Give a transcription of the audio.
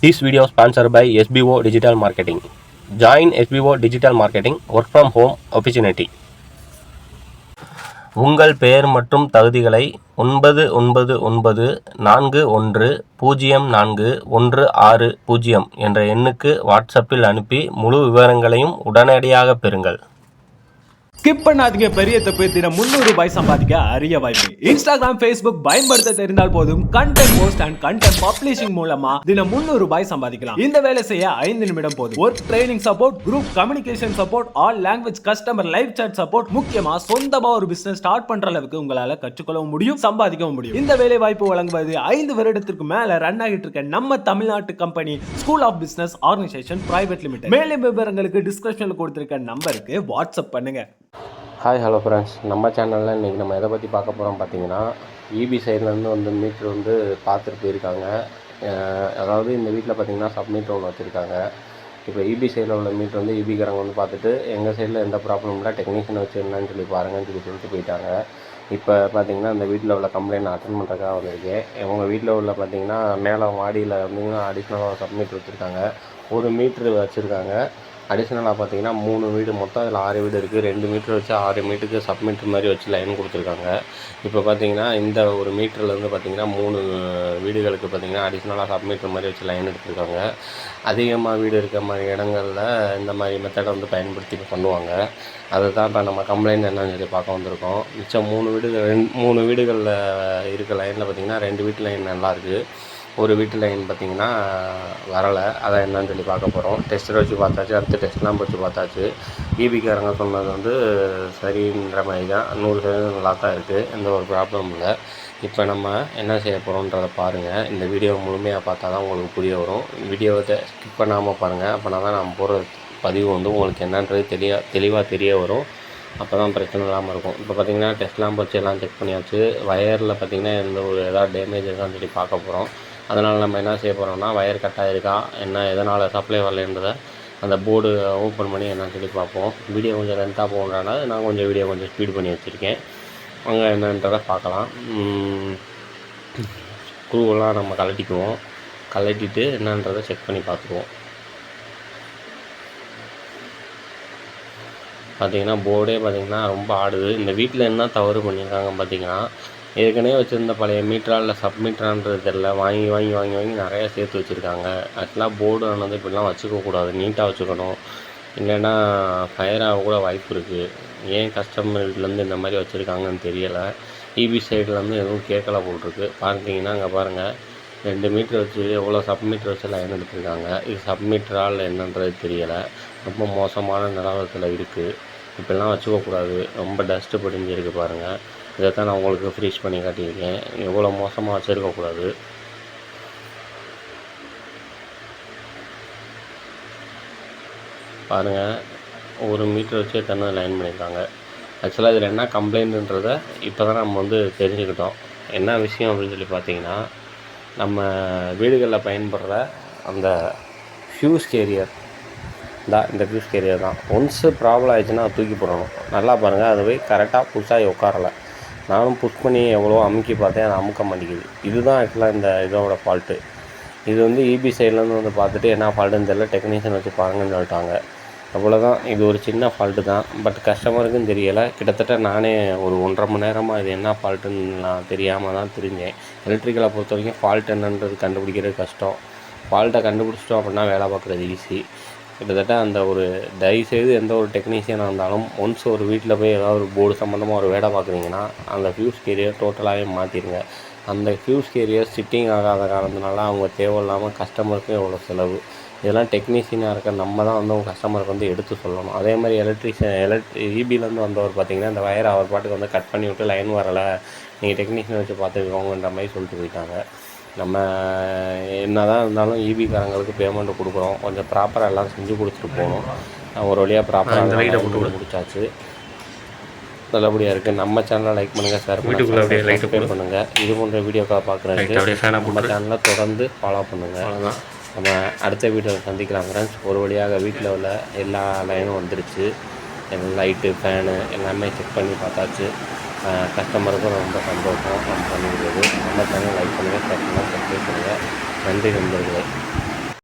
This video sponsored by SBO Digital Marketing. Join SBO Digital Marketing Work from Home Opportunity. உங்கள் பெயர் மற்றும் தகுதிகளை 9994104160 என்ற எண்ணுக்கு வாட்ஸ்அப்பில் அனுப்பி முழு விவரங்களையும் உடனடியாக பெறுங்கள். ஸ்கிப் பண்ணாதீங்க, பெரிய தப்பு. தினம் 300 ரூபாய் சம்பாதிக்க அரிய வாய்ப்பு. இன்ஸ்டாகிராம், ஃபேஸ்புக் பயன்படுத்த தெரிந்தால் போதும். Content post and content publishing மூலமா தினம் 300 ரூபாய் சம்பாதிக்கலாம். இந்த வேலை செய்ய 5 நிமிடம் போதும். Work training support, group communication support, all language customer live chat support, முக்கியமா சொந்தமா ஒரு பிசினஸ் ஸ்டார்ட் பண்ற அளவுக்கு உங்களால கற்றுக்கொள்ளவும் முடியும், சம்பாதிக்கவும் முடியும். இந்த வேலை வாய்ப்பு வழங்குவது 5 வருடத்திற்கு மேல ரன் ஆகிட்டு இருக்க நம்ம தமிழ்நாட்டு company school of business organisation private limited. மேலும் விவரங்களுக்கு டிஸ்கிரிப்ஷன்ல கொடுத்திருக்க நம்பருக்கு வாட்ஸ்அப் பண்ணுங்க. Hi, hello friends. நம்ம சேனலில் இன்றைக்கி நம்ம எதை பற்றி பார்க்க போகிறோம் பார்த்தீங்கன்னா, இபி சைட்லேருந்து மீட்ரு பார்த்துட்டு போயிருக்காங்க. அதாவது இந்த வீட்டில் பார்த்திங்கன்னா சப்மீட்டர் ஒன்று வச்சுருக்காங்க. இப்போ இபி சைடில் உள்ள மீட்ரு இபிக்காரங்க பார்த்துட்டு எங்கள் சைடில் எந்த ப்ராப்ளம் இல்லை, டெக்னீஷியன் வச்சு என்னன்னு சொல்லி பாருங்கன்னு சொல்லிட்டு போயிட்டாங்க. இப்போ பார்த்திங்கன்னா இந்த வீட்டில் உள்ள கம்ப்ளைண்ட் அட்டன் பண்ணுறதுக்காக வந்திருக்கேன். இவங்க வீட்டில் உள்ள பார்த்திங்கன்னா மேலே மாடியில் அடிஷ்னலாக சப்மீட்டர் வச்சுருக்காங்க. ஒரு மீட்ரு வச்சுருக்காங்க. அடிஷ்னலாக பார்த்தீங்கன்னா 3 வீடு, மொத்தம் அதில் 6 வீடு இருக்குது. 2 மீட்ரு வச்சு 6 மீட்டருக்கு சப்மீட்ரு மாதிரி வச்சு லைன் கொடுத்துருக்காங்க. இப்போ பார்த்தீங்கன்னா இந்த ஒரு மீட்டர்லேருந்து பார்த்தீங்கன்னா 3 வீடுகளுக்கு பார்த்தீங்கன்னா அடிஷ்னலாக சப்மீட்ரு மாதிரி வச்சு லைன் எடுத்துருக்காங்க. அதிகமாக வீடு இருக்க மாதிரி இடங்களில் இந்த மாதிரி மெத்தடை பயன்படுத்தி பண்ணுவாங்க. அதை தான் இப்போ நம்ம கம்ப்ளைண்ட் என்னன்னு சொல்லி பார்க்க வந்திருக்கோம். மிச்சம் 3 வீடுகளில் இருக்க லைனில் பார்த்திங்கன்னா 2 வீட்டு லைன் நல்லாயிருக்கு, ஒரு வீட்டு லைன் பார்த்திங்கன்னா வரலை. அதை என்னன்னு சொல்லி பார்க்க போகிறோம். டெஸ்டர் வச்சு பார்த்தாச்சு, அடுத்து டெஸ்ட்லாம் வச்சு பார்த்தாச்சு. இபிக்காரங்க சொன்னது சரின்ற மாதிரி தான், 100% நல்லா தான் இருக்குது, எந்த ஒரு ப்ராப்ளமும் இல்லை. இப்போ நம்ம என்ன செய்ய போகிறோன்றதை பாருங்கள். இந்த வீடியோ முழுமையாக பார்த்தா தான் உங்களுக்கு புரிய வரும். வீடியோவை ஸ்கிப் பண்ணாமல் பாருங்கள். அப்படின்னா தான் நம்ம போகிற பதிவு உங்களுக்கு என்னன்றது தெளிவாக தெரிய வரும். அப்போ தான் பிரச்சனை இல்லாமல் இருக்கும். இப்போ பார்த்திங்கன்னா டெஸ்ட்லாம் வச்சு எல்லாம் செக் பண்ணியாச்சு. வயரில் பார்த்திங்கன்னா ஏதாவது டேமேஜ் இருக்கான்னு சொல்லி பார்க்க போகிறோம். அதனால் நம்ம என்ன செய்ய போகிறோம்னா, வயர் கட் ஆகிருக்கா, என்ன எதனால் சப்ளை வரலைன்றதை அந்த போர்டு ஓப்பன் பண்ணி என்னன்னு சொல்லி பார்ப்போம். வீடியோ கொஞ்சம் லென்த்தாக போகணுன்றனால நான் வீடியோ கொஞ்சம் ஸ்பீட் பண்ணி வச்சுருக்கேன். அங்கே என்னன்றதை பார்க்கலாம். ஸ்க்ரூவெல்லாம் நம்ம கழட்டிட்டு என்னன்றதை செக் பண்ணி பார்த்துக்குவோம். பார்த்திங்கன்னா போர்டே பார்த்திங்கன்னா ரொம்ப ஆடுது. இந்த வீட்டில் என்ன தவறு பண்ணியிருக்காங்க பார்த்திங்கன்னா, ஏற்கனவே வச்சுருந்த பழைய மீட்டரா இல்லை சப்மீட்டரான்றது தெரில, வாங்கி நிறையா சேர்த்து வச்சுருக்காங்க. ஆக்சுவலாக போர்டு ஆனது இப்படிலாம் வச்சுக்கக்கூடாது, நீட்டாக வச்சுக்கணும். இல்லைன்னா ஃபயர் ஆக கூட வாய்ப்பு இருக்குது. ஏன் கஸ்டமர் வீட்டிலேருந்து இந்த மாதிரி வச்சுருக்காங்கன்னு தெரியலை. இபி சைட்லேருந்து எதுவும் கேட்கல போட்டிருக்கு. பார்த்தீங்கன்னா அங்கே பாருங்கள், 2 மீட்ரு வச்சு எவ்வளோ சப்மீட்டர் வச்சு லைன் எடுத்துருக்காங்க. இது சப்மீட்டரா இல்லை என்னன்றது தெரியலை. ரொம்ப மோசமான நிலவரத்தில் இருக்குது. இப்படிலாம் வச்சுக்கக்கூடாது. ரொம்ப டஸ்ட்டு படிஞ்சிருக்கு பாருங்கள். இதைத்தான் நான் உங்களுக்கு ஃப்ரீஸ் பண்ணி காட்டியிருக்கேன். எவ்வளோ மோசமாக வச்சுருக்கக்கூடாது. பாருங்கள், ஒரு மீட்டர் வச்சு எத்தனை லைன் பண்ணியிருக்காங்க. ஆக்சுவலாக இதில் என்ன கம்ப்ளைண்ட்டுன்றதை இப்போ தான் நம்ம தெரிஞ்சுக்கிட்டோம். என்ன விஷயம் அப்படின்னு சொல்லி பார்த்தீங்கன்னா, நம்ம வீடுகளில் பயன்படுற அந்த ஃபியூஸ் கேரியர் இந்த ஃபியூஸ் கேரியர் தான். ஒன்ஸு ப்ராப்ளம் ஆகிடுச்சுன்னா அதை தூக்கி போடணும். நல்லா பாருங்கள், அது போய் கரெக்டாக புதுசாகி உட்காரலை. நானும் புஷ் பண்ணி எவ்வளோ அமுக்கி பார்த்தேன், அதை அமுக்க மாட்டேங்குது. இதுதான் ஆக்சுவலாக இந்த இதோட ஃபால்ட்டு. இது இபி சைட்லேருந்து பார்த்துட்டு என்ன ஃபால்ட்டுன்னு தெரியல, டெக்னீஷியன் வச்சு பாருங்கன்னு சொல்லிட்டாங்க. அவ்வளோதான். இது ஒரு சின்ன ஃபால்ட்டு தான். பட் கஸ்டமருக்கும் தெரியலை. கிட்டத்தட்ட நானே ஒரு 1.5 மணி நேரமாக இது என்ன ஃபால்ட்டுன்னு நான் தெரியாமல் தான் தெரிஞ்சேன். எலக்ட்ரிக்கலை பொறுத்த வரைக்கும் ஃபால்ட் என்னன்றது கண்டுபிடிக்கிறது கஷ்டம். ஃபால்ட்டை கண்டுபிடிச்சிட்டோம் அப்படின்னா வேலை பார்க்குறது ஈஸி. கிட்டத்தட்ட அந்த ஒரு தயவுசெய்து எந்த ஒரு டெக்னீஷியனாக இருந்தாலும் ஒன்ஸ் ஒரு வீட்டில் போய் ஏதாவது ஒரு போர்டு சம்மந்தமாக ஒரு வேலை பார்க்குறீங்கன்னா அந்த ஃபியூஸ் கேரியர் டோட்டலாகவே மாற்றிடுங்க. அந்த ஃபியூஸ் கேரியர் சிட்டிங் ஆகாத காரணத்தினால அவங்க தேவையில்லாமல் கஸ்டமருக்கும் எவ்வளோ செலவு. இதெல்லாம் டெக்னீஷியனாக இருக்க நம்ம தான் அவங்க கஸ்டமருக்கு எடுத்து சொல்லணும். அதே மாதிரி இபிலேருந்து வந்தவர் பார்த்திங்கன்னா இந்த வயரை அவர் பாட்டுக்கு கட் பண்ணி விட்டு லைன் வரலை, நீங்கள் டெக்னீஷியன் வச்சு பார்த்துக்கோங்கன்ற மாதிரி சொல்லிட்டு போயிட்டாங்க. நம்ம என்ன தான் இருந்தாலும் இபிக்காரங்களுக்கு பேமெண்ட்டு கொடுக்குறோம், கொஞ்சம் ப்ராப்பராக எல்லாம் செஞ்சு கொடுத்துட்டு போகணும். ஒரு வழியாக ப்ராப்பராக முடிச்சாச்சு, நல்லபடியாக இருக்குது. நம்ம சேனலை லைக் பண்ணுங்கள், ஷேர் பண்ணுங்கள், சப்ஸ்கிரைப் பண்ணுங்கள். இது போன்ற வீடியோக்காக பார்க்குறதுக்கு நம்ம சேனலை தொடர்ந்து ஃபாலோ பண்ணுங்கள். நம்ம அடுத்த வீடியோவில் சந்திக்கலாம் ஃப்ரெண்ட்ஸ். ஒரு வழியாக வீட்டில் உள்ள எல்லா லைனும் வந்துருச்சு. லைட்டு, ஃபேனு எல்லாமே செக் பண்ணி பார்த்தாச்சு. கஸ்டமருக்கும் ரொம்ப சந்தோஷம் நம்ம பண்ணிக்கிறது. நம்ம சேனல் லைக் பண்ணுங்கள், ஷேர் பண்ணுங்கள், சப்ஸ்கிரைப் பண்ணுங்கள். நன்றி நண்பர்களே.